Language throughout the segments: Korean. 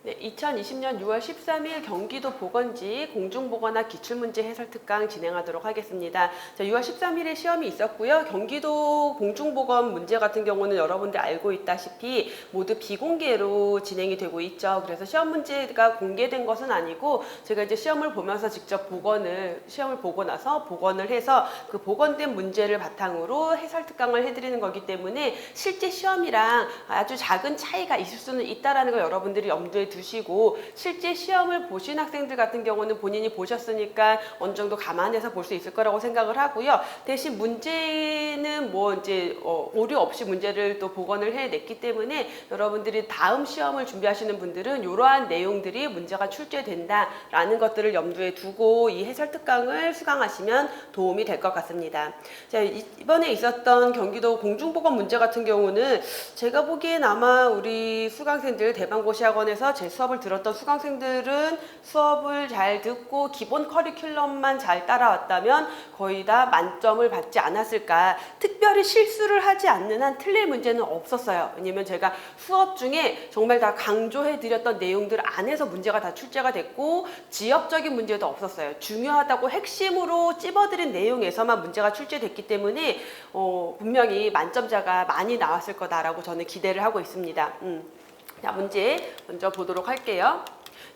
네, 2020년 6월 13일 경기도 보건지 공중보건학 기출문제 해설 특강 진행하도록 하겠습니다. 자, 6월 13일에 시험이 있었고요. 경기도 공중보건 문제 같은 경우는 여러분들 알고 있다시피 모두 비공개로 진행이 되고 있죠. 그래서 시험 문제가 공개된 것은 아니고 제가 이제 시험을 보면서 직접 시험을 보고 나서 복원을 해서 그 복원된 문제를 바탕으로 해설 특강을 해드리는 거기 때문에 실제 시험이랑 아주 작은 차이가 있을 수는 있다라는 걸 여러분들이 염두에 두시고, 실제 시험을 보신 학생들 같은 경우는 본인이 보셨으니까 어느 정도 감안해서 볼 수 있을 거라고 생각을 하고요. 대신 문제는 뭐 이제 오류 없이 문제를 또 복원을 해냈기 때문에 여러분들이 다음 시험을 준비하시는 분들은 이러한 내용들이 문제가 출제된다라는 것들을 염두에 두고 이 해설 특강을 수강하시면 도움이 될 것 같습니다. 자, 이번에 있었던 경기도 공중보건 문제 같은 경우는 제가 보기엔 아마 우리 수강생들 대방고시학원에서 제 수업을 들었던 수강생들은 수업을 잘 듣고 기본 커리큘럼만 잘 따라왔다면 거의 다 만점을 받지 않았을까. 특별히 실수를 하지 않는 한 틀릴 문제는 없었어요. 왜냐면 제가 수업 중에 정말 다 강조해 드렸던 내용들 안에서 문제가 다 출제가 됐고 지역적인 문제도 없었어요. 중요하다고 핵심으로 찝어드린 내용에서만 문제가 출제됐기 때문에 분명히 만점자가 많이 나왔을 거다라고 저는 기대를 하고 있습니다. 자, 문제 먼저 보도록 할게요.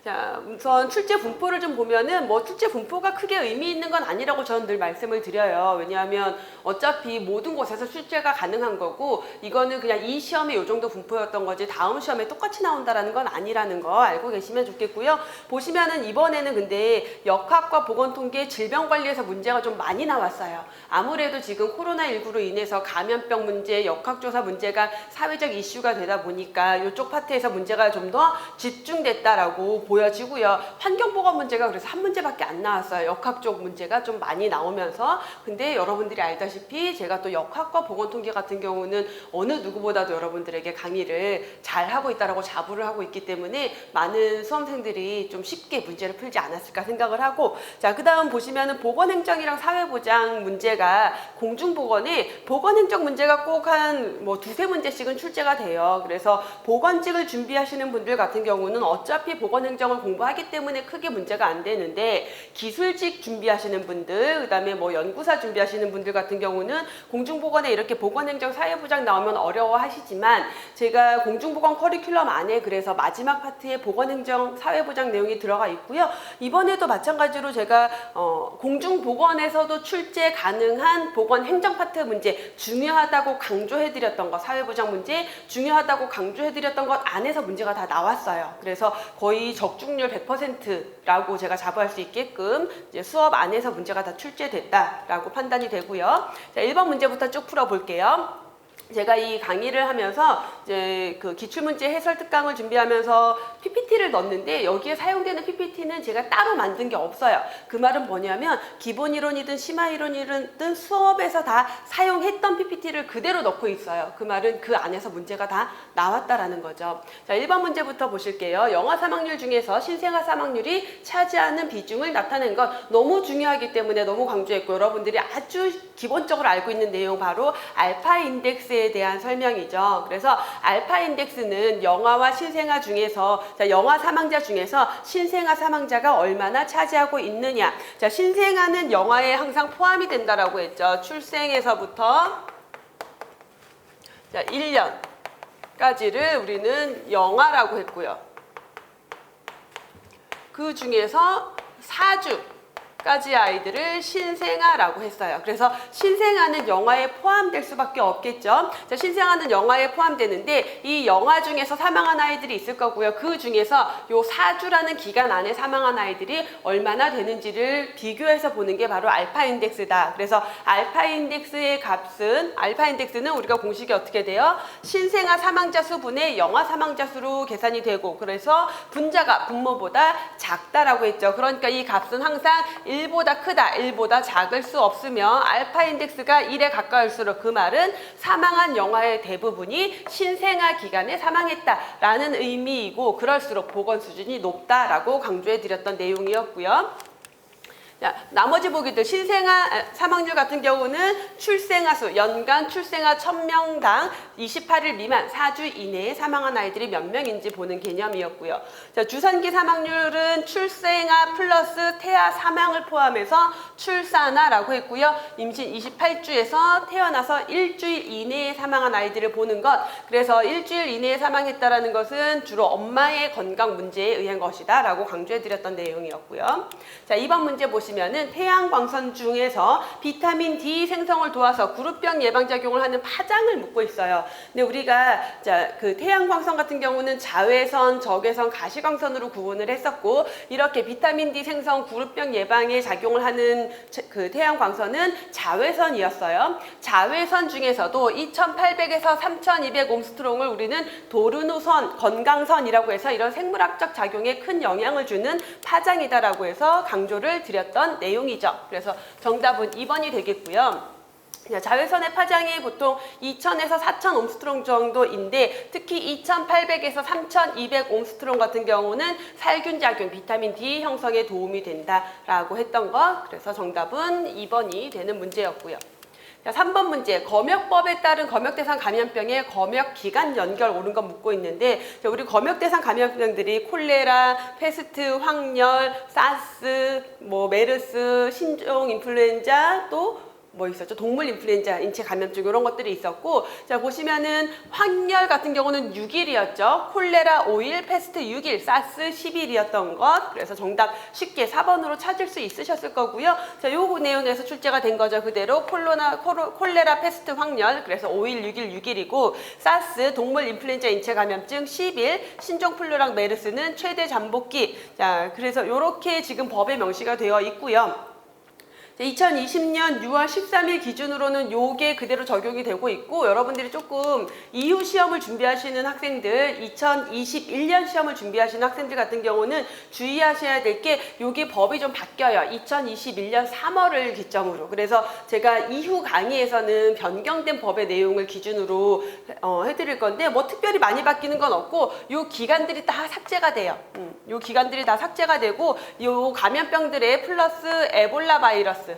자, 우선 출제 분포를 좀 보면은 뭐 출제 분포가 크게 의미 있는 건 아니라고 저는 늘 말씀을 드려요. 왜냐하면 어차피 모든 곳에서 출제가 가능한 거고 이거는 그냥 이 시험에 이 정도 분포였던 거지 다음 시험에 똑같이 나온다라는 건 아니라는 거 알고 계시면 좋겠고요. 보시면은 이번에는 근데 역학과 보건통계 질병관리에서 문제가 좀 많이 나왔어요. 아무래도 지금 코로나19로 인해서 감염병 문제, 역학조사 문제가 사회적 이슈가 되다 보니까 이쪽 파트에서 문제가 좀 더 집중됐다라고 보여지고요. 환경보건 문제가 그래서 한 문제밖에 안 나왔어요. 역학 쪽 문제가 좀 많이 나오면서. 근데 여러분들이 알다시피 제가 또 역학과 보건통계 같은 경우는 어느 누구보다도 여러분들에게 강의를 잘 하고 있다라고 자부를 하고 있기 때문에 많은 수험생들이 좀 쉽게 문제를 풀지 않았을까 생각을 하고, 자, 그 다음 보시면은 보건행정이랑 사회보장 문제가 공중보건에 보건행정 문제가 꼭 한 뭐 두세 문제씩은 출제가 돼요. 그래서 보건직을 준비하시는 분들 같은 경우는 어차피 보건행정을 공부하기 때문에 크게 문제가 안 되는데, 기술직 준비하시는 분들, 그 다음에 뭐 연구사 준비하시는 분들 같은 경우는 공중보건에 이렇게 보건행정 사회보장 나오면 어려워하시지만 제가 공중보건 커리큘럼 안에 그래서 마지막 파트에 보건행정 사회보장 내용이 들어가 있고요. 이번에도 마찬가지로 제가 공중보건에서도 출제 가능한 보건행정 파트 문제, 중요하다고 강조해드렸던 것, 사회보장 문제 중요하다고 강조해드렸던 것 안에서 문제가 다 나왔어요. 그래서 거의 적중률 100%라고 제가 자부할 수 있게끔 이제 수업 안에서 문제가 다 출제됐다라고 판단이 되고요. 자, 1번 문제부터 쭉 풀어볼게요. 제가 이 강의를 하면서 이제 그 기출문제 해설 특강을 준비하면서 PPT를 넣었는데 여기에 사용되는 PPT는 제가 따로 만든 게 없어요. 그 말은 뭐냐면 기본 이론이든 심화 이론이든 수업에서 다 사용했던 PPT를 그대로 넣고 있어요. 그 말은 그 안에서 문제가 다 나왔다라는 거죠. 자, 1번 문제부터 보실게요. 영아 사망률 중에서 신생아 사망률이 차지하는 비중을 나타낸 것, 너무 중요하기 때문에 너무 강조했고 여러분들이 아주 기본적으로 알고 있는 내용 바로 알파 인덱스에 대한 설명이죠. 그래서 알파 인덱스는 영아와 신생아 중에서, 자, 영아 사망자 중에서 신생아 사망자가 얼마나 차지하고 있느냐. 자, 신생아는 영아에 항상 포함이 된다라고 했죠. 출생에서부터 자, 1년까지를 우리는 영아라고 했고요. 그 중에서 4주까지 아이들을 신생아라고 했어요. 그래서 신생아는 영아에 포함될 수밖에 없겠죠. 자, 신생아는 영아에 포함되는데 이 영아 중에서 사망한 아이들이 있을 거고요. 그 중에서 요 4주라는 기간 안에 사망한 아이들이 얼마나 되는지를 비교해서 보는 게 바로 알파 인덱스다. 그래서 알파 인덱스의 값은, 알파 인덱스는 우리가 공식이 어떻게 돼요? 신생아 사망자 수 분의 영아 사망자 수로 계산이 되고, 그래서 분자가 분모보다 작다라고 했죠. 그러니까 이 값은 항상 1보다 크다, 1보다 작을 수 없으며 알파 인덱스가 1에 가까울수록 그 말은 사망한 영아의 대부분이 신생아 기간에 사망했다라는 의미이고, 그럴수록 보건 수준이 높다라고 강조해 드렸던 내용이었고요. 자, 나머지 보기들 사망률 같은 경우는 출생아 수, 연간 출생아 1000명당 28일 미만 4주 이내에 사망한 아이들이 몇 명인지 보는 개념이었고요. 자, 주산기 사망률은 출생아 플러스 태아 사망을 포함해서 출산아라고 했고요. 임신 28주에서 태어나서 일주일 이내에 사망한 아이들을 보는 것. 그래서 일주일 이내에 사망했다라는 것은 주로 엄마의 건강 문제에 의한 것이다 라고 강조해드렸던 내용이었고요. 자, 2번 문제 보시면은 태양광선 중에서 비타민 D 생성을 도와서 구루병 예방작용을 하는 파장을 묻고 있어요. 근데 우리가 그 태양광선 같은 경우는 자외선, 적외선, 가시광선으로 구분을 했었고, 이렇게 비타민 D 생성 구루병 예방에 작용을 하는 그 태양광선은 자외선이었어요. 자외선 중에서도 2800에서 3200 옴스트롱을 우리는 도르노선, 건강선이라고 해서 이런 생물학적 작용에 큰 영향을 주는 파장이다라고 해서 강조를 드렸던 내용이죠. 그래서 정답은 2번이 되겠고요. 자외선의 파장이 보통 2000에서 4000 옴스트롱 정도인데, 특히 2800에서 3200 옴스트롱 같은 경우는 살균 작용, 비타민 D 형성에 도움이 된다라고 했던 것. 그래서 정답은 2번이 되는 문제였고요. 자, 3번 문제, 검역법에 따른 검역대상 감염병의 검역기간 연결 옳은 거 묻고 있는데, 우리 검역대상 감염병들이 콜레라, 패스트, 황열, 사스, 메르스, 신종 인플루엔자, 또 뭐 있었죠? 동물 인플루엔자, 인체 감염증 이런 것들이 있었고, 자 보시면은 황열 같은 경우는 6일이었죠. 콜레라 5일, 패스트 6일, 사스 10일이었던 것. 그래서 정답 쉽게 4번으로 찾을 수 있으셨을 거고요. 자, 요 내용에서 출제가 된 거죠. 그대로 콜레라, 패스트, 황열. 그래서 5일, 6일, 6일이고, 사스 동물 인플루엔자 인체 감염증 10일, 신종 플루랑 메르스는 최대 잠복기. 자, 그래서 요렇게 지금 법에 명시가 되어 있고요. 2020년 6월 13일 기준으로는 요게 그대로 적용이 되고 있고, 여러분들이 조금 이후 시험을 준비하시는 학생들, 2021년 시험을 준비하시는 학생들 같은 경우는 주의하셔야 될 게, 요게 법이 좀 바뀌어요. 2021년 3월을 기점으로. 그래서 제가 이후 강의에서는 변경된 법의 내용을 기준으로 해드릴 건데, 뭐 특별히 많이 바뀌는 건 없고, 요 기간들이 다 삭제가 돼요. 요 기간들이 다 삭제가 되고, 요 감염병들의 플러스 에볼라 바이러스,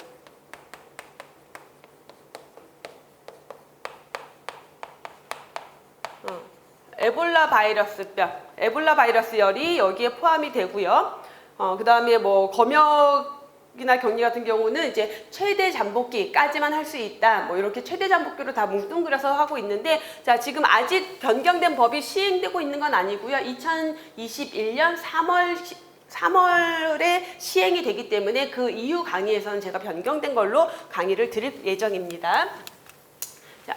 에볼라 바이러스 열이 여기에 포함이 되고요. 그 다음에 뭐 검역이나 격리 같은 경우는 이제 최대 잠복기까지만 할 수 있다. 뭐 이렇게 최대 잠복기로 다 뭉뚱그려서 하고 있는데, 자, 지금 아직 변경된 법이 시행되고 있는 건 아니고요. 2021년 3월에 시행이 되기 때문에 그 이후 강의에서는 제가 변경된 걸로 강의를 드릴 예정입니다. 자,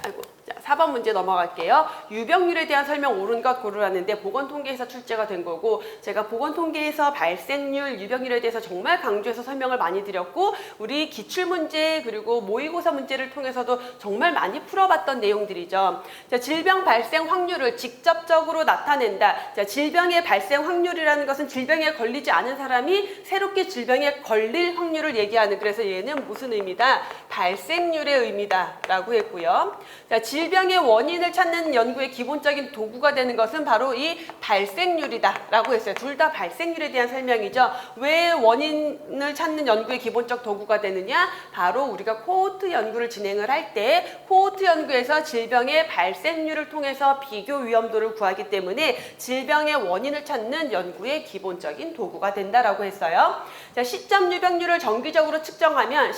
4번 문제 넘어갈게요. 유병률에 대한 설명 옳은 것 고르라는데, 보건통계에서 출제가 된 거고, 제가 보건통계에서 발생률, 유병률에 대해서 정말 강조해서 설명을 많이 드렸고, 우리 기출문제 그리고 모의고사 문제를 통해서도 정말 많이 풀어봤던 내용들이죠. 자, 질병 발생 확률을 직접적으로 나타낸다. 자, 질병의 발생 확률이라는 것은 질병에 걸리지 않은 사람이 새롭게 질병에 걸릴 확률을 얘기하는, 그래서 얘는 무슨 의미다? 발생률의 의미다 라고 했고요. 자, 질병의 원인을 찾는 연구의 기본적인 도구가 되는 것은 바로 이 발생률이다 라고 했어요. 둘 다 발생률에 대한 설명이죠. 왜 원인을 찾는 연구의 기본적 도구가 되느냐? 바로 우리가 코호트 연구를 진행을 할 때 코호트 연구에서 질병의 발생률을 통해서 비교 위험도를 구하기 때문에 질병의 원인을 찾는 연구의 기본적인 도구가 된다라고 했어요. 자, 시점 유병률을 정기적으로 측정하면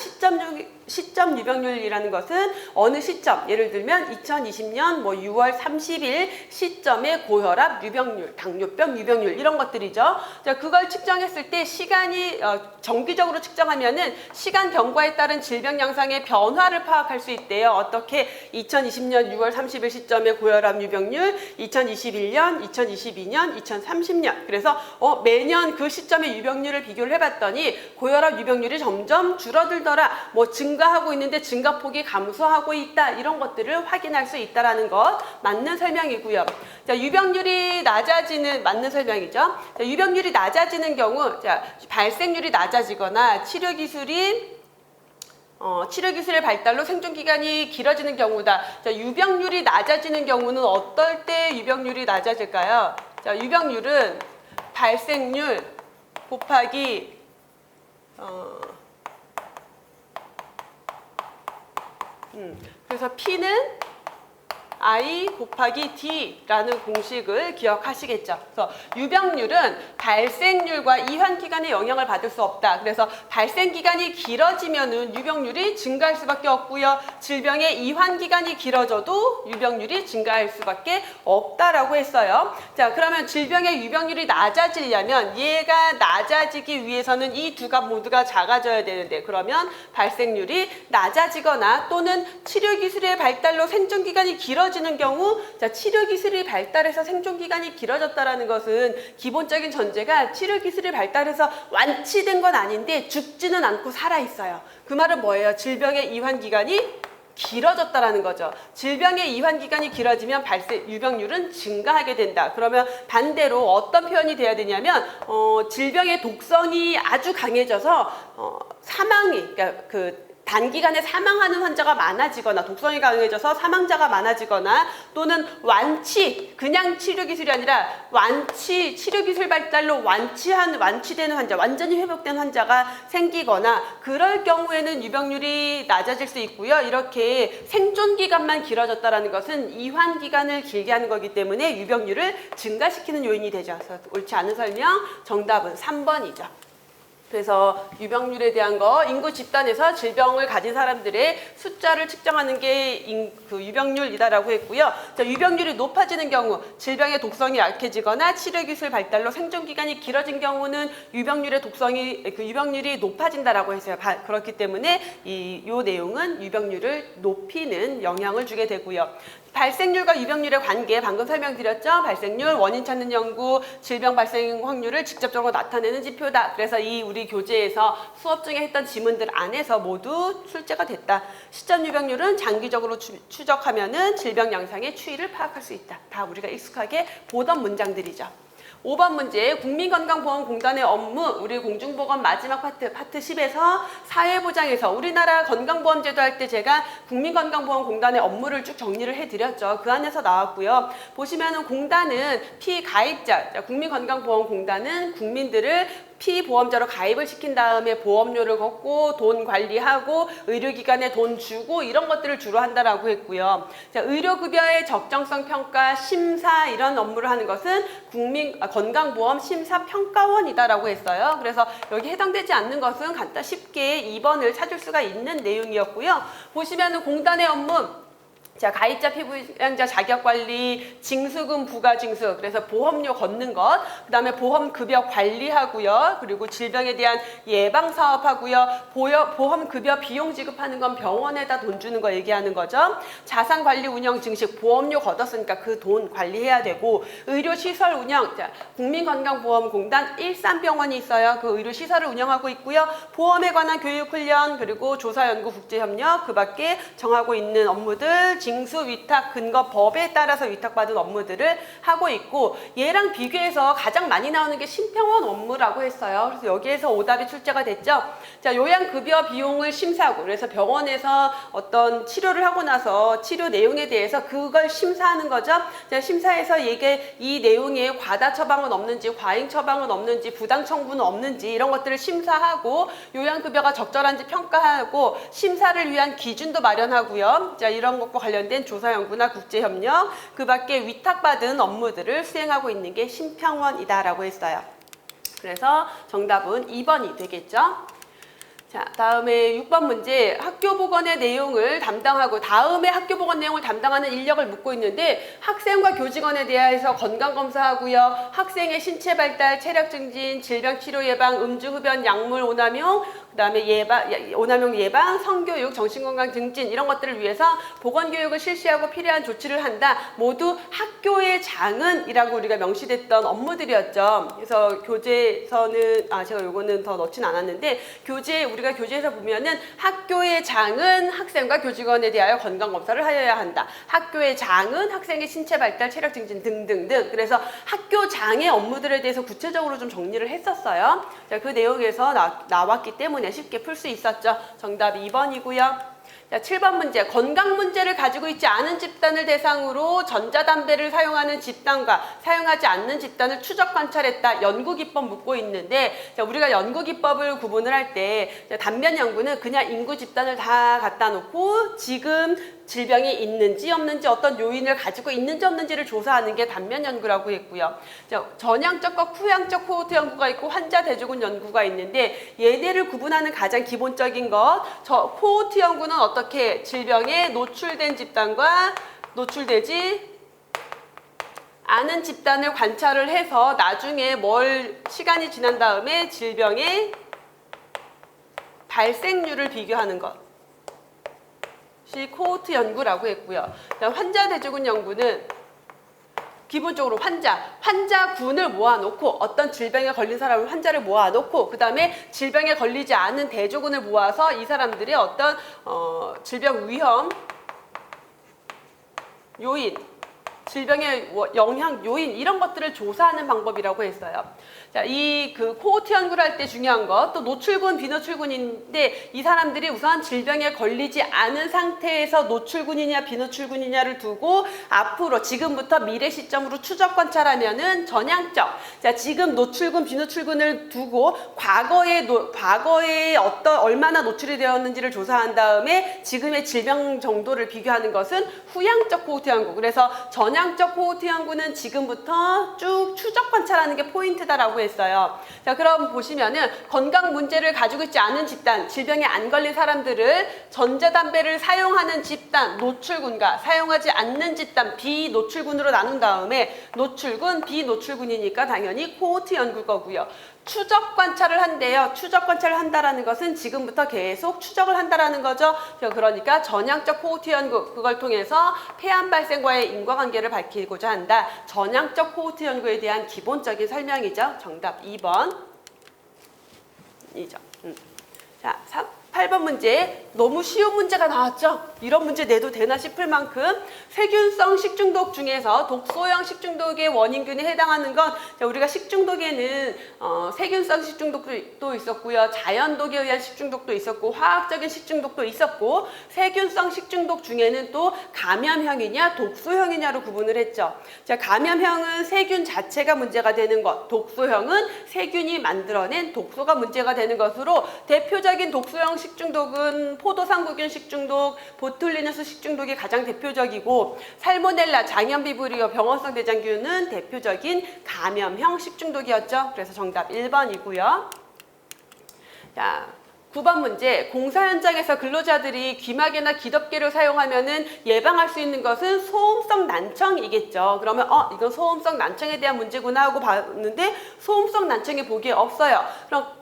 시점 유병률이라는 것은 어느 시점, 예를 들면 2020년 6월 30일 시점의 고혈압 유병률, 당뇨병 유병률 이런 것들이죠. 자, 그걸 측정했을 때 시간이 정기적으로 측정하면은 시간 경과에 따른 질병 양상의 변화를 파악할 수 있대요. 어떻게 2020년 6월 30일 시점의 고혈압 유병률, 2021년, 2022년, 2030년. 그래서 매년 그 시점의 유병률을 비교를 해봤더니 고혈압 유병률이 점점 줄어들더라. 뭐 증가하고 있는데 증가폭이 감소하고 있다. 이런 것들을 확인할 수 있다라는 것 맞는 설명이고요. 자, 유병률이 낮아지는 맞는 설명이죠. 자, 유병률이 낮아지는 경우, 자, 발생률이 낮아지거나 치료 기술의 발달로 생존 기간이 길어지는 경우다. 자, 유병률이 낮아지는 경우는 어떨 때 유병률이 낮아질까요? 자, 유병률은 발생률 곱하기 그래서 P는 I 곱하기 D라는 공식을 기억하시겠죠. 그래서 유병률은 발생률과 이환기간의 영향을 받을 수 없다. 그래서 발생기간이 길어지면은 유병률이 증가할 수밖에 없고요. 질병의 이환기간이 길어져도 유병률이 증가할 수밖에 없다라고 했어요. 자, 그러면 질병의 유병률이 낮아지려면 얘가 낮아지기 위해서는 이 두 값 모두가 작아져야 되는데, 그러면 발생률이 낮아지거나 또는 치료기술의 발달로 생존기간이 길어지는 경우, 자, 치료기술이 발달해서 생존기간이 길어졌다는 것은 기본적인 전제가 치료기술이 발달해서 완치된 건 아닌데 죽지는 않고 살아있어요. 그 말은 뭐예요? 질병의 이환기간이 길어졌다라는 거죠. 질병의 이환기간이 길어지면 유병률은 증가하게 된다. 그러면 반대로 어떤 표현이 돼야 되냐면 질병의 독성이 아주 강해져서 사망이, 그러니까 단기간에 사망하는 환자가 많아지거나 독성이 강해져서 사망자가 많아지거나 또는 그냥 치료기술이 아니라 치료기술 발달로 완치되는 환자, 완전히 회복된 환자가 생기거나 그럴 경우에는 유병률이 낮아질 수 있고요. 이렇게 생존기간만 길어졌다는 것은 이환기간을 길게 하는 거기 때문에 유병률을 증가시키는 요인이 되죠. 그래서 옳지 않은 설명, 정답은 3번이죠. 그래서 유병률에 대한 거, 인구 집단에서 질병을 가진 사람들의 숫자를 측정하는 게 유병률이다라고 했고요. 자, 유병률이 높아지는 경우, 질병의 독성이 약해지거나 치료기술 발달로 생존기간이 길어진 경우는 유병률이 높아진다라고 했어요. 그렇기 때문에 요 내용은 유병률을 높이는 영향을 주게 되고요. 발생률과 유병률의 관계, 방금 설명드렸죠? 발생률, 원인 찾는 연구, 질병 발생 확률을 직접적으로 나타내는 지표다. 그래서 우리 교재에서 수업 중에 했던 지문들 안에서 모두 출제가 됐다. 시점 유병률은 장기적으로 추적하면은 질병 양상의 추이를 파악할 수 있다. 다 우리가 익숙하게 보던 문장들이죠. 5번 문제, 국민건강보험공단의 업무, 우리 공중보건 마지막 파트 10에서 사회보장에서 우리나라 건강보험제도 할 때 제가 국민건강보험공단의 업무를 쭉 정리를 해드렸죠. 그 안에서 나왔고요. 보시면은 공단은 피가입자, 국민건강보험공단은 국민들을 피보험자로 가입을 시킨 다음에 보험료를 걷고 돈 관리하고 의료기관에 돈 주고 이런 것들을 주로 한다라고 했고요. 자, 의료급여의 적정성 평가, 심사 이런 업무를 하는 것은 건강보험 심사평가원이다라고 했어요. 그래서 여기 해당되지 않는 것은 간단 쉽게 2번을 찾을 수가 있는 내용이었고요. 보시면은 공단의 업무, 자, 가입자 피부양자 자격관리, 징수금 부가징수, 그래서 보험료 걷는 것, 그 다음에 보험급여 관리하고요. 그리고 질병에 대한 예방사업하고요. 보험급여 비용 지급하는 건 병원에다 돈 주는 거 얘기하는 거죠. 자산관리 운영 증식, 보험료 걷었으니까 그 돈 관리해야 되고, 의료시설 운영, 자, 국민건강보험공단 일산병원이 있어요. 그 의료시설을 운영하고 있고요. 보험에 관한 교육훈련, 그리고 조사연구 국제협력, 그 밖에 정하고 있는 업무들, 징수, 위탁, 근거, 법에 따라서 위탁받은 업무들을 하고 있고, 얘랑 비교해서 가장 많이 나오는 게 심평원 업무라고 했어요. 그래서 여기에서 오답이 출제가 됐죠. 자, 요양급여 비용을 심사하고, 그래서 병원에서 어떤 치료를 하고 나서 치료 내용에 대해서 그걸 심사하는 거죠. 자, 심사해서 이 내용에 과다 처방은 없는지, 과잉 처방은 없는지, 부당 청구는 없는지 이런 것들을 심사하고, 요양급여가 적절한지 평가하고, 심사를 위한 기준도 마련하고요. 자, 이런 것과 관련된 조사연구나 국제협력, 그 밖에 위탁받은 업무들을 수행하고 있는 게 심평원이다라고 했어요. 그래서 정답은 2번이 되겠죠. 자, 다음에 6번 문제, 학교보건의 내용을 담당하고 다음에 학교보건 내용을 담당하는 인력을 묻고 있는데, 학생과 교직원에 대해서 건강검사하고요. 학생의 신체 발달, 체력 증진, 질병 치료 예방, 음주 흡연, 약물 오남용, 그 다음에 오남용 예방, 성교육, 정신건강 증진 이런 것들을 위해서 보건교육을 실시하고 필요한 조치를 한다. 모두 학교의 장은이라고 우리가 명시됐던 업무들이었죠. 그래서 교재에서는 제가 요거는 더 넣진 않았는데, 우리가 교재에서 보면은 학교의 장은 학생과 교직원에 대하여 건강검사를 하여야 한다. 학교의 장은 학생의 신체 발달, 체력 증진 등등등. 그래서 학교 장의 업무들에 대해서 구체적으로 좀 정리를 했었어요. 자, 그 내용에서 나왔기 때문에 쉽게 풀 수 있었죠. 정답 2번이고요. 자, 7번 문제. 건강 문제를 가지고 있지 않은 집단을 대상으로 전자담배를 사용하는 집단과 사용하지 않는 집단을 추적 관찰했다. 연구 기법 묻고 있는데, 자, 우리가 연구 기법을 구분을 할 때 단면 연구는 그냥 인구 집단을 다 갖다 놓고 지금 질병이 있는지 없는지 어떤 요인을 가지고 있는지 없는지를 조사하는 게 단면 연구라고 했고요. 자, 전향적과 후향적 코호트 연구가 있고 환자 대조군 연구가 있는데 얘네를 구분하는 가장 기본적인 것, 코호트 연구는 어떻게 질병에 노출된 집단과 노출되지 않은 집단을 관찰을 해서 나중에 시간이 지난 다음에 질병의 발생률을 비교하는 것. 코호트 연구라고 했고요. 환자 대조군 연구는 기본적으로 환자군을 모아놓고 어떤 질병에 걸린 사람을 환자를 모아놓고 그 다음에 질병에 걸리지 않은 대조군을 모아서 이 사람들의 어떤 질병 위험 요인, 질병의 영향 요인 이런 것들을 조사하는 방법이라고 했어요. 자, 코호트 연구를 할 때 중요한 것, 또 노출군, 비노출군인데 이 사람들이 우선 질병에 걸리지 않은 상태에서 노출군이냐 비노출군이냐를 두고 앞으로 지금부터 미래 시점으로 추적 관찰하면은 전향적. 자, 지금 노출군, 비노출군을 두고 과거에 얼마나 노출이 되었는지를 조사한 다음에 지금의 질병 정도를 비교하는 것은 후향적 코호트 연구. 그래서 전향적 코호트 연구는 지금부터 쭉 추적 관찰하는 게 포인트다라고 했어요. 자, 그럼 보시면은 건강 문제를 가지고 있지 않은 집단, 질병에 안 걸린 사람들을 전자담배를 사용하는 집단, 노출군과 사용하지 않는 집단, 비노출군으로 나눈 다음에 노출군, 비노출군이니까 당연히 코호트 연구일 거고요. 추적 관찰을 한대요. 추적 관찰을 한다라는 것은 지금부터 계속 추적을 한다라는 거죠. 그러니까 전향적 코호트 연구, 그걸 통해서 폐암 발생과의 인과관계를 밝히고자 한다. 전향적 코호트 연구에 대한 기본적인 설명이죠. 정답 2번. 이죠. 자, 8번 문제. 너무 쉬운 문제가 나왔죠? 이런 문제 내도 되나 싶을 만큼 세균성 식중독 중에서 독소형 식중독의 원인균에 해당하는 건 우리가 식중독에는 세균성 식중독도 있었고요. 자연독에 의한 식중독도 있었고 화학적인 식중독도 있었고 세균성 식중독 중에는 또 감염형이냐 독소형이냐로 구분을 했죠. 자, 감염형은 세균 자체가 문제가 되는 것, 독소형은 세균이 만들어낸 독소가 문제가 되는 것으로 대표적인 독소형 식중독은 포도상구균 식중독, 보툴리누스 식중독이 가장 대표적이고 살모넬라, 장염비브리오, 병원성 대장균은 대표적인 감염형 식중독이었죠. 그래서 정답 1번이고요. 자, 9번 문제. 공사 현장에서 근로자들이 귀마개나 기덮개를 사용하면은 예방할 수 있는 것은 소음성 난청이겠죠. 그러면 이건 소음성 난청에 대한 문제구나 하고 봤는데 소음성 난청이 보기에 없어요. 그럼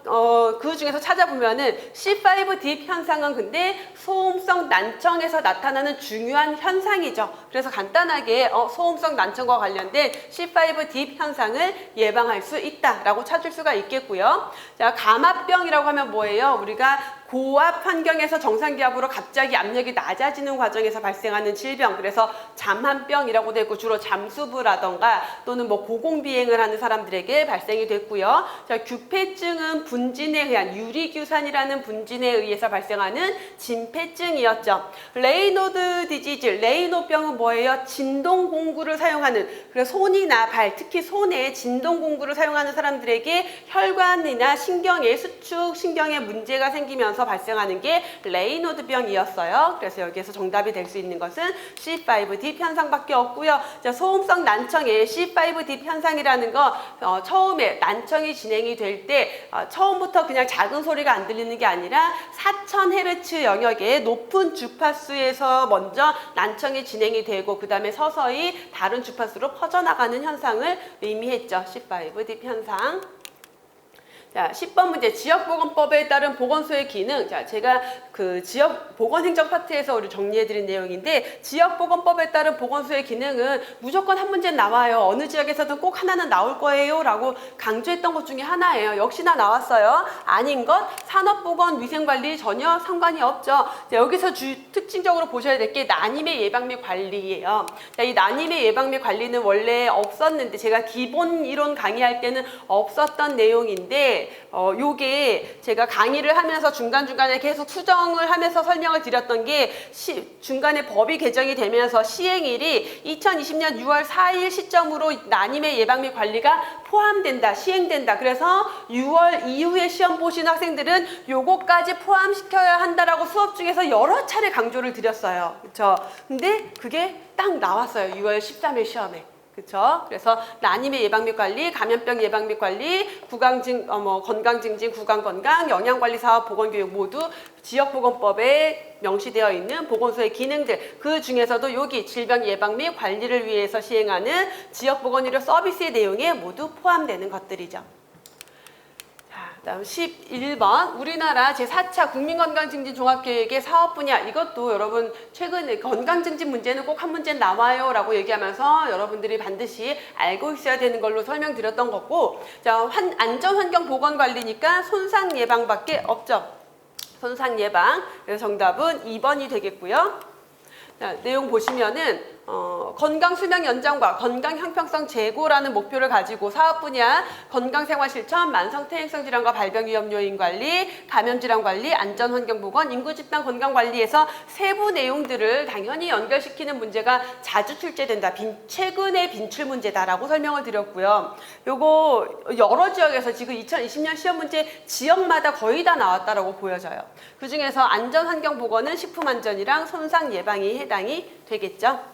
그 중에서 찾아보면은 C5 딥 현상은 근데 소음성 난청에서 나타나는 중요한 현상이죠. 그래서 간단하게 소음성 난청과 관련된 C5 딥 현상을 예방할 수 있다라고 찾을 수가 있겠고요. 자, 감압병이라고 하면 뭐예요? 우리가 고압 환경에서 정상기압으로 갑자기 압력이 낮아지는 과정에서 발생하는 질병, 그래서 잠한병이라고 되고 주로 잠수부라던가 또는 고공비행을 하는 사람들에게 발생이 됐고요. 자, 규폐증은 분진에 의한 유리규산이라는 분진에 의해서 발생하는 진폐증이었죠. 레이노드 디지즈, 레이노병은 뭐예요? 진동공구를 사용하는, 그래서 손이나 발, 특히 손에 진동공구를 사용하는 사람들에게 혈관이나 신경의 수축, 신경에 문제가 생기면서 발생하는 게 레이노드병이었어요. 그래서 여기에서 정답이 될 수 있는 것은 C5 딥 현상밖에 없고요. 자, 소음성 난청의 C5 딥 현상이라는 거 처음에 난청이 진행이 될 때 처음부터 그냥 작은 소리가 안 들리는 게 아니라 4000Hz 영역의 높은 주파수에서 먼저 난청이 진행이 되고 그 다음에 서서히 다른 주파수로 퍼져나가는 현상을 의미했죠. C5 딥 현상. 자, 10번 문제. 지역보건법에 따른 보건소의 기능. 자, 제가 그 지역 보건행정 파트에서 우리 정리해드린 내용인데, 지역보건법에 따른 보건소의 기능은 무조건 한 문제 나와요. 어느 지역에서든 꼭 하나는 나올 거예요. 라고 강조했던 것 중에 하나예요. 역시나 나왔어요. 아닌 것, 산업보건, 위생관리 전혀 상관이 없죠. 자, 여기서 특징적으로 보셔야 될 게 난임의 예방 및 관리예요. 자, 이 난임의 예방 및 관리는 원래 없었는데 제가 기본 이론 강의할 때는 없었던 내용인데 요게 제가 강의를 하면서 중간중간에 계속 수정을 하면서 설명을 드렸던 게 중간에 법이 개정이 되면서 시행일이 2020년 6월 4일 시점으로 난임의 예방 및 관리가 포함된다, 시행된다. 그래서 6월 이후에 시험 보시는 학생들은 요거까지 포함시켜야 한다라고 수업 중에서 여러 차례 강조를 드렸어요. 그렇죠? 근데 그게 딱 나왔어요. 6월 13일 시험에. 그렇죠? 그래서 난임의 예방 및 관리, 감염병 예방 및 관리, 건강증진, 구강건강, 영양관리사업, 보건교육 모두 지역보건법에 명시되어 있는 보건소의 기능들, 그 중에서도 여기 질병 예방 및 관리를 위해서 시행하는 지역보건의료 서비스의 내용에 모두 포함되는 것들이죠. 다음 11번 우리나라 제4차 국민건강증진 종합계획의 사업 분야, 이것도 여러분 최근에 건강증진 문제는 꼭 한 문제 나와요 라고 얘기하면서 여러분들이 반드시 알고 있어야 되는 걸로 설명드렸던 거고, 자, 안전환경보건관리니까 손상 예방밖에 없죠. 손상 예방. 그래서 정답은 2번이 되겠고요. 자, 내용 보시면은 건강 수명 연장과 건강 형평성 제고라는 목표를 가지고 사업 분야 건강생활 실천, 만성 퇴행성 질환과 발병 위험 요인 관리, 감염 질환 관리, 안전 환경 보건, 인구 집단 건강 관리에서 세부 내용들을 당연히 연결시키는 문제가 자주 출제된다. 최근의 빈출 문제다라고 설명을 드렸고요. 요거 여러 지역에서 지금 2020년 시험 문제 지역마다 거의 다 나왔다라고 보여져요. 그 중에서 안전 환경 보건은 식품 안전이랑 손상 예방이 해당이 되겠죠.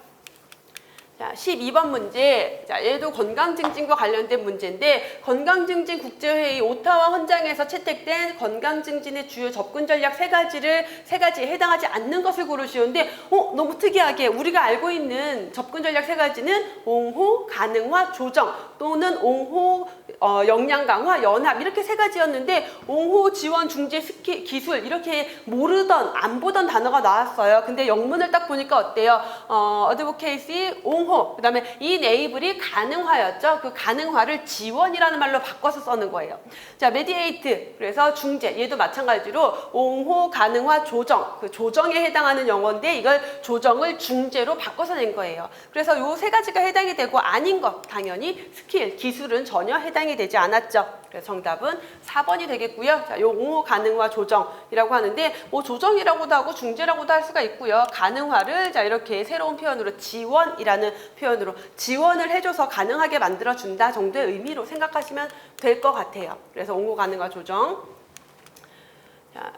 자, 12번 문제. 자, 얘도 건강증진과 관련된 문제인데, 건강증진 국제회의 오타와 헌장에서 채택된 건강증진의 주요 접근 전략 세 가지에 해당하지 않는 것을 고르시오는데, 너무 특이하게 우리가 알고 있는 접근 전략 세 가지는 옹호, 가능화, 조정 또는 옹호, 역량 강화, 연합 이렇게 세 가지였는데, 옹호, 지원, 중재, 기술 이렇게 모르던 안 보던 단어가 나왔어요. 근데 영문을 딱 보니까 어때요? 어드보케이시, 옹호, 그 다음에 이네이블이 가능화였죠. 그 가능화를 지원이라는 말로 바꿔서 써는 거예요. 자, 메디에이트, 그래서 중재, 얘도 마찬가지로 옹호, 가능화, 조정, 그 조정에 해당하는 용어인데 이걸 조정을 중재로 바꿔서 낸 거예요. 그래서 요 세 가지가 해당이 되고 아닌 것, 당연히 스킬, 기술은 전혀 해당이 되지 않았죠. 그래서 정답은 4번이 되겠고요. 자, 요 옹호, 가능화, 조정이라고 하는데 뭐 조정이라고도 하고 중재라고도 할 수가 있고요. 가능화를 자 이렇게 새로운 표현으로 지원이라는 표현으로 지원을 해줘서 가능하게 만들어준다 정도의 의미로 생각하시면 될 것 같아요. 그래서 옹호, 가능화, 조정. 자,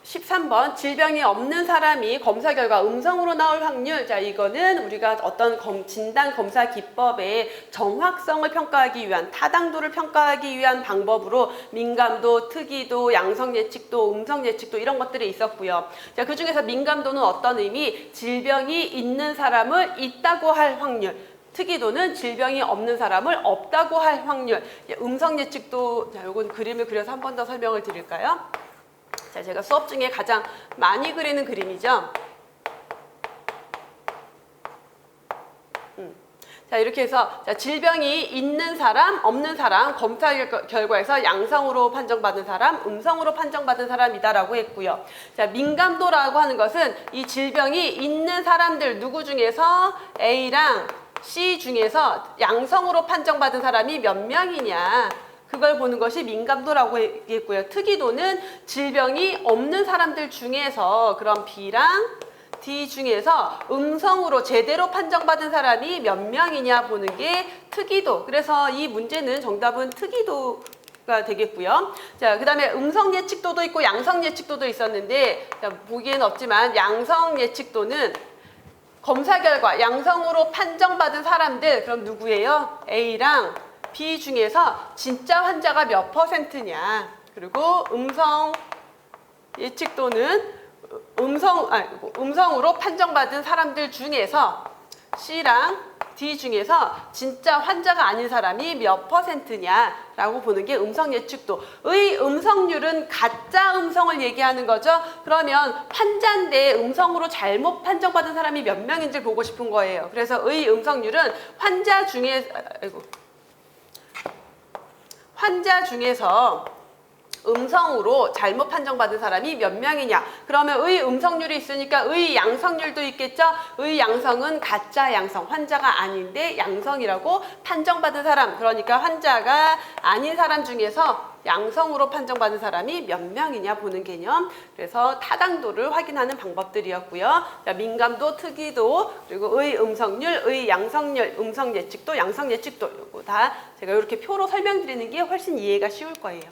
13번 질병이 없는 사람이 검사 결과 음성으로 나올 확률. 자, 이거는 우리가 어떤 진단 검사 기법의 정확성을 평가하기 위한, 타당도를 평가하기 위한 방법으로 민감도, 특이도, 양성 예측도, 음성 예측도 이런 것들이 있었고요. 자, 그 중에서 민감도는 어떤 의미? 질병이 있는 사람을 있다고 할 확률. 특이도는 질병이 없는 사람을 없다고 할 확률. 음성 예측도, 자, 요건 그림을 그려서 한 번 더 설명을 드릴까요? 자, 제가 수업 중에 가장 많이 그리는 그림이죠. 자, 이렇게 해서 자, 질병이 있는 사람, 없는 사람, 검사 결과에서 양성으로 판정받은 사람, 음성으로 판정받은 사람이다라고 했고요. 자, 민감도라고 하는 것은 이 질병이 있는 사람들 누구 중에서 A랑 C 중에서 양성으로 판정받은 사람이 몇 명이냐, 그걸 보는 것이 민감도라고 했고요. 특이도는 질병이 없는 사람들 중에서 그럼 B랑 D 중에서 음성으로 제대로 판정받은 사람이 몇 명이냐 보는 게 특이도. 그래서 이 문제는 정답은 특이도가 되겠고요. 자, 그 다음에 음성 예측도도 있고 양성 예측도도 있었는데, 자, 보기에는 없지만 양성 예측도는 검사 결과 양성으로 판정받은 사람들, 그럼 누구예요? A랑 B 중에서 진짜 환자가 몇 %냐. 그리고 음성 예측도는 음성으로 판정받은 사람들 중에서 C랑 D 중에서 진짜 환자가 아닌 사람이 몇 %냐라고 보는 게 음성 예측도. 의 음성률은 가짜 음성을 얘기하는 거죠. 그러면 환자인데 음성으로 잘못 판정받은 사람이 몇 명인지 보고 싶은 거예요. 그래서 의 음성률은 환자 중에서 음성으로 잘못 판정받은 사람이 몇 명이냐? 그러면 의 음성률이 있으니까 의 양성률도 있겠죠? 의 양성은 가짜 양성, 환자가 아닌데 양성이라고 판정받은 사람. 그러니까 환자가 아닌 사람 중에서 양성으로 판정받은 사람이 몇 명이냐 보는 개념. 그래서 타당도를 확인하는 방법들이었고요. 자, 민감도, 특이도, 그리고 의 음성률, 의 양성률, 음성 예측도, 양성 예측도, 이거 다 제가 이렇게 표로 설명드리는 게 훨씬 이해가 쉬울 거예요.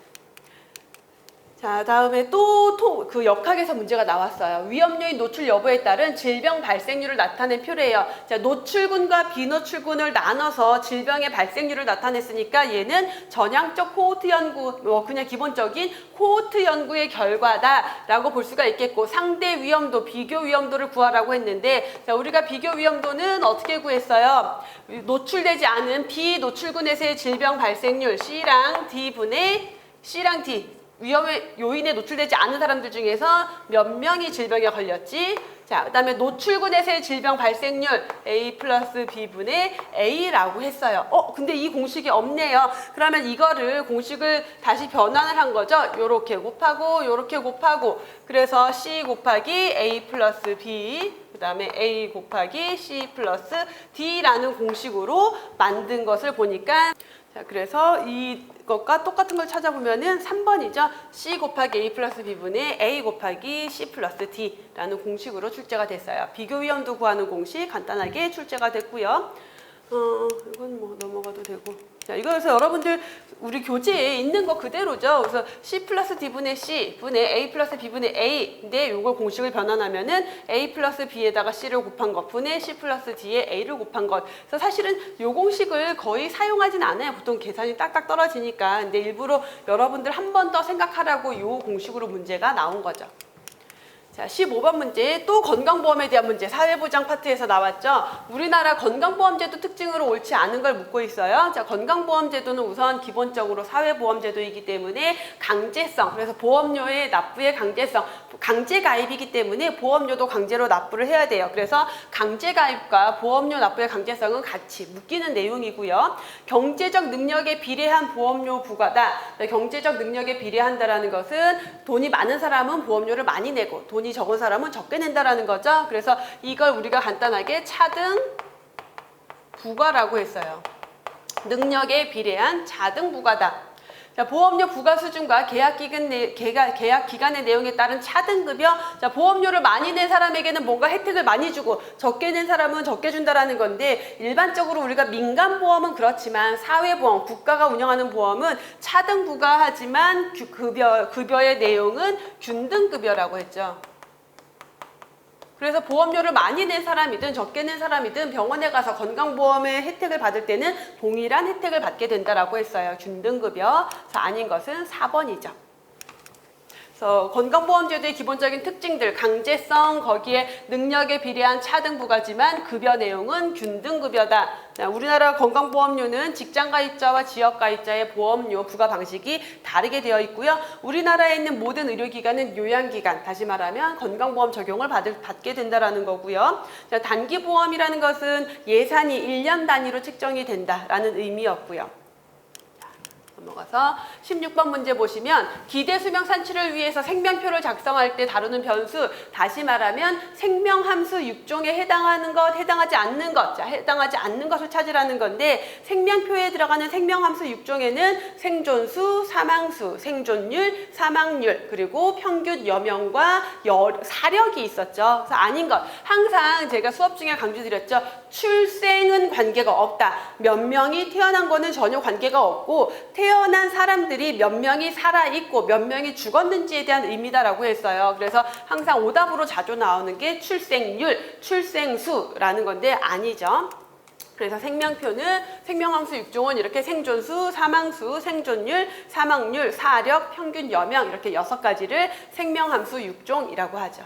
자, 다음에 또 그 역학에서 문제가 나왔어요. 위험요인 노출 여부에 따른 질병 발생률을 나타낸 표래요. 자, 노출군과 비노출군을 나눠서 질병의 발생률을 나타냈으니까 얘는 전향적 코호트 연구, 그냥 기본적인 코호트 연구의 결과다라고 볼 수가 있겠고, 상대 위험도, 비교 위험도를 구하라고 했는데, 자, 우리가 비교 위험도는 어떻게 구했어요? 노출되지 않은 비노출군에서의 질병 발생률 C랑 D분의 C랑 D. 위험의 요인에 노출되지 않은 사람들 중에서 몇 명이 질병에 걸렸지? 자, 그 다음에 노출군에서의 질병 발생률 A 플러스 B분의 A라고 했어요. 근데 이 공식이 없네요. 그러면 이거를 공식을 다시 변환을 한 거죠. 요렇게 곱하고 요렇게 곱하고, 그래서 C 곱하기 A 플러스 B, 그 다음에 A 곱하기 C 플러스 D라는 공식으로 만든 것을 보니까, 자, 그래서 이것과 똑같은 걸 찾아보면은 3번이죠. C 곱하기 A 플러스 B분의 A 곱하기 C 플러스 D라는 공식으로 출제가 됐어요. 비교 위험도 구하는 공식 간단하게 출제가 됐고요. 이건 뭐 넘어가도 되고. 자, 이거에서 여러분들 우리 교재에 있는 거 그대로죠. 그래서 C 플러스 D분의 C 분의 A 플러스 B분의 A인데 요걸 공식을 변환하면은 A 플러스 B에다가 C를 곱한 것 분의 C 플러스 D에 A를 곱한 것. 그래서 사실은 요 공식을 거의 사용하진 않아요. 보통 계산이 딱딱 떨어지니까. 근데 일부러 여러분들 한 번 더 생각하라고 요 공식으로 문제가 나온 거죠. 자, 15번 문제, 또 건강보험에 대한 문제, 사회보장 파트에서 나왔죠. 우리나라 건강보험제도 특징으로 옳지 않은 걸 묻고 있어요. 자, 건강보험제도는 우선 기본적으로 사회보험제도이기 때문에 강제성, 그래서 보험료의 납부의 강제성, 강제가입이기 때문에 보험료도 강제로 납부를 해야 돼요. 그래서 강제가입과 보험료 납부의 강제성은 같이 묶이는 내용이고요. 경제적 능력에 비례한 보험료 부과다. 경제적 능력에 비례한다라는 것은 돈이 많은 사람은 보험료를 많이 내고 돈이 적은 사람은 적게 낸다라는 거죠. 그래서 이걸 우리가 간단하게 차등 부과라고 했어요. 능력에 비례한 차등 부과다. 자, 보험료 부과 수준과 계약 기간의 내용에 따른 차등급여. 자, 보험료를 많이 낸 사람에게는 뭔가 혜택을 많이 주고 적게 낸 사람은 적게 준다라는 건데, 일반적으로 우리가 민간보험은 그렇지만 사회보험, 국가가 운영하는 보험은 차등 부과하지만 급여의 내용은 균등급여라고 했죠. 그래서 보험료를 많이 낸 사람이든 적게 낸 사람이든 병원에 가서 건강보험의 혜택을 받을 때는 동일한 혜택을 받게 된다라고 했어요. 균등급여. 아닌 것은 4번이죠. 그래서 건강보험제도의 기본적인 특징들, 강제성, 거기에 능력에 비례한 차등 부과지만 급여 내용은 균등급여다. 자, 우리나라 건강보험료는 직장가입자와 지역가입자의 보험료 부과 방식이 다르게 되어 있고요. 우리나라에 있는 모든 의료기관은 요양기관, 다시 말하면 건강보험 적용을 받게 된다라는 거고요. 자, 단기보험이라는 것은 예산이 1년 단위로 책정이 된다라는 의미였고요. 넘어가서 16번 문제 보시면 기대수명 산출을 위해서 생명표를 작성할 때 다루는 변수, 다시 말하면 생명함수 6종에 해당하는 것, 해당하지 않는 것, 자, 해당하지 않는 것을 찾으라는 건데, 생명표에 들어가는 생명함수 6종에는 생존수, 사망수, 생존율, 사망률, 그리고 평균 여명과 사력이 있었죠. 그래서 아닌 것, 항상 제가 수업 중에 강조드렸죠. 출생은 관계가 없다. 몇 명이 태어난 거는 전혀 관계가 없고, 태어난 사람들이 몇 명이 살아있고 몇 명이 죽었는지에 대한 의미다라고 했어요. 그래서 항상 오답으로 자주 나오는 게 출생률, 출생수라는 건데 아니죠. 그래서 생명표는 생명함수 6종은 이렇게 생존수, 사망수, 생존율, 사망률, 사력, 평균 여명 이렇게 6가지를 생명함수 6종이라고 하죠.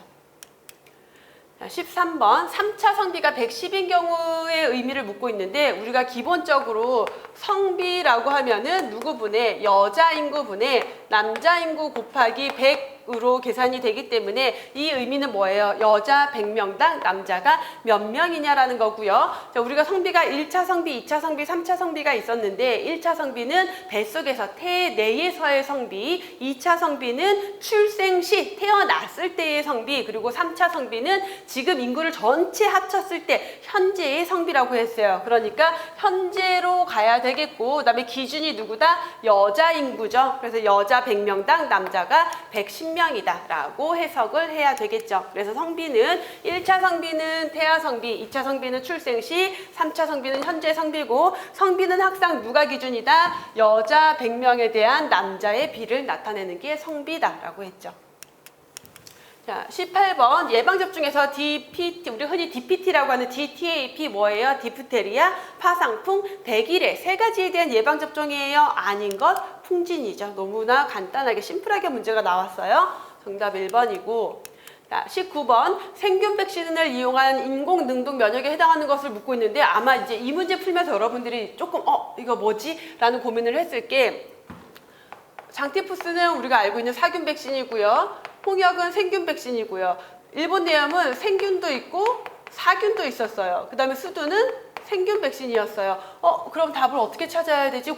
13번 3차 성비가 110인 경우의 의미를 묻고 있는데, 우리가 기본적으로 성비라고 하면은 누구분의 여자 인구분의 남자 인구 곱하기 100으로 계산이 되기 때문에 이 의미는 뭐예요? 여자 100명당 남자가 몇 명이냐라는 거고요. 자, 우리가 성비가 1차 성비, 2차 성비, 3차 성비가 있었는데 1차 성비는 뱃속에서 태내에서의 성비, 2차 성비는 출생 시 태어났을 때의 성비, 그리고 3차 성비는 지금 인구를 전체 합쳤을 때 현재의 성비라고 했어요. 그러니까 현재로 가야 되겠고, 그다음에 기준이 누구다? 여자 인구죠. 그래서 여자 100명당 남자가 110명이다 라고 해석을 해야 되겠죠. 그래서 성비는 1차 성비는 태아 성비, 2차 성비는 출생 시, 3차 성비는 현재 성비고, 성비는 항상 누가 기준이다? 여자 100명에 대한 남자의 비를 나타내는 게 성비다 라고 했죠. 자, 18번 예방접종에서 DPT, 우리 흔히 DPT라고 하는 DTAP 뭐예요? 디프테리아, 파상풍, 백일해 세 가지에 대한 예방접종이에요? 아닌 것, 풍진이죠. 너무나 간단하게 심플하게 문제가 나왔어요. 정답 1번이고, 자, 19번 생균 백신을 이용한 인공 능동 면역에 해당하는 것을 묻고 있는데, 아마 이제 이 문제 풀면서 여러분들이 조금 이거 뭐지? 라는 고민을 했을 게, 장티푸스는 우리가 알고 있는 사균 백신이고요. 홍역은 생균 백신이고요. 일본 내염은 생균도 있고 사균도 있었어요. 그 다음에 수두는 생균 백신이었어요. 그럼 답을 어떻게 찾아야 되지?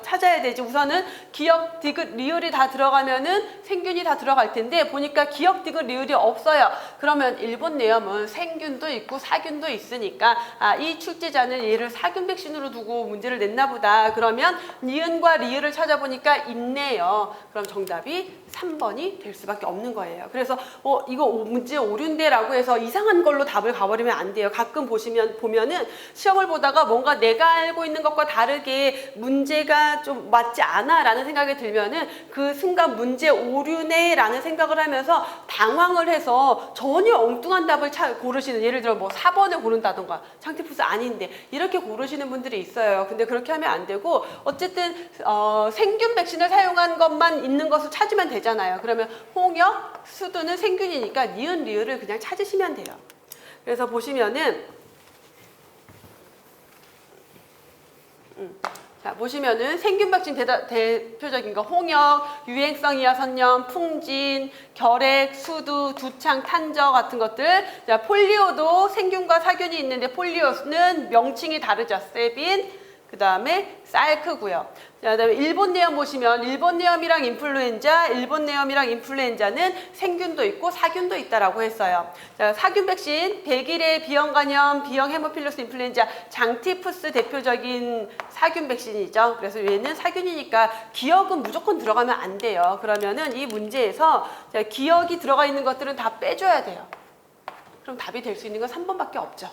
찾아야 되지. 우선은 기역, 디귿, 리을이 다 들어가면은 생균이 다 들어갈 텐데, 보니까 기역, 디귿, 리을이 없어요. 그러면 일본 내염은 생균도 있고 사균도 있으니까, 이 출제자는 얘를 사균 백신으로 두고 문제를 냈나 보다. 그러면 니은과 리을을 찾아보니까 있네요. 그럼 정답이 3번이 될 수밖에 없는 거예요. 그래서 이거 문제 오류인데라고 해서 이상한 걸로 답을 가버리면 안 돼요. 가끔 보면은 시험을 보다가 뭔가 내가 알고 있는 것과 다르게 문제가 좀 맞지 않아 라는 생각이 들면은 그 순간 문제 오류네 라는 생각을 하면서 당황을 해서 전혀 엉뚱한 답을 고르시는, 예를 들어 뭐 4번을 고른다던가, 장티푸스 아닌데 이렇게 고르시는 분들이 있어요. 근데 그렇게 하면 안 되고, 어쨌든 생균 백신을 사용한 것만 있는 것을 찾으면 되잖아요. 그러면 홍역, 수두는 생균이니까 니은, 리을을 그냥 찾으시면 돼요. 그래서 보시면은 자, 보시면은 생균 백신 대표적인 거 홍역, 유행성 이하선염, 풍진, 결핵, 수두, 두창, 탄저 같은 것들. 자, 폴리오도 생균과 사균이 있는데 폴리오는 명칭이 다르죠. 세빈, 그 다음에 살크고요. 자, 그다음에 일본 내염 보시면 일본 내염이랑 인플루엔자는 생균도 있고 사균도 있다라고 했어요. 자, 사균 백신 백일의 B형 간염, B형 헤모필러스 인플루엔자, 장티푸스 대표적인 사균 백신이죠. 그래서 얘는 사균이니까 기억은 무조건 들어가면 안 돼요. 그러면은 이 문제에서 기억이 들어가 있는 것들은 다 빼줘야 돼요. 그럼 답이 될 수 있는 건 3번밖에 없죠.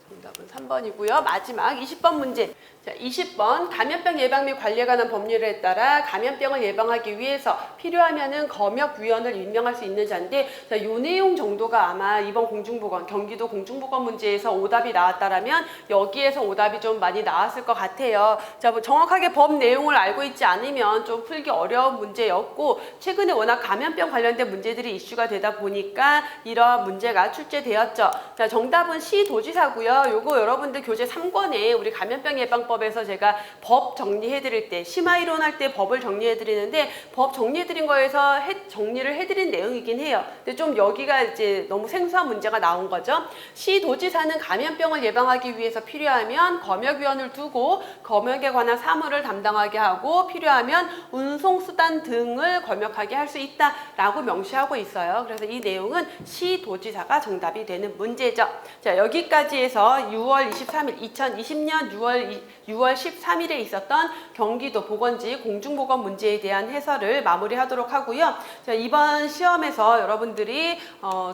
정답은 3번이고요. 마지막 20번 문제. 자, 20번 감염병 예방 및 관리에 관한 법률에 따라 감염병을 예방하기 위해서 필요하면은 검역위원을 임명할 수 있는 자인데, 자, 요 내용 정도가 아마 이번 공중보건, 경기도 공중보건 문제에서 오답이 나왔다라면 여기에서 오답이 좀 많이 나왔을 것 같아요. 자, 뭐 정확하게 법 내용을 알고 있지 않으면 좀 풀기 어려운 문제였고, 최근에 워낙 감염병 관련된 문제들이 이슈가 되다 보니까 이러한 문제가 출제되었죠. 자, 정답은 시도지사고요. 요거 여러분들 교재 3권에 우리 감염병 예방법에서 제가 법 정리해드릴 때, 심화이론 할 때 법을 정리해드리는데, 법 정리해드린 거에서 정리를 해드린 내용이긴 해요. 근데 좀 여기가 이제 너무 생소한 문제가 나온 거죠. 시도지사는 감염병을 예방하기 위해서 필요하면 검역위원을 두고 검역에 관한 사무를 담당하게 하고, 필요하면 운송수단 등을 검역하게 할 수 있다라고 명시하고 있어요. 그래서 이 내용은 시도지사가 정답이 되는 문제죠. 자, 여기까지 해서 6월 23일, 2020년 6월 13일에 있었던 경기도 보건지 공중보건 문제에 대한 해설을 마무리하도록 하고요. 자, 이번 시험에서 여러분들이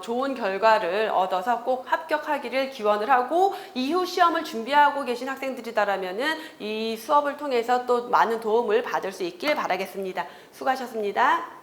좋은 결과를 얻어서 꼭 합격하기를 기원을 하고, 이후 시험을 준비하고 계신 학생들이다라면은 이 수업을 통해서 또 많은 도움을 받을 수 있길 바라겠습니다. 수고하셨습니다.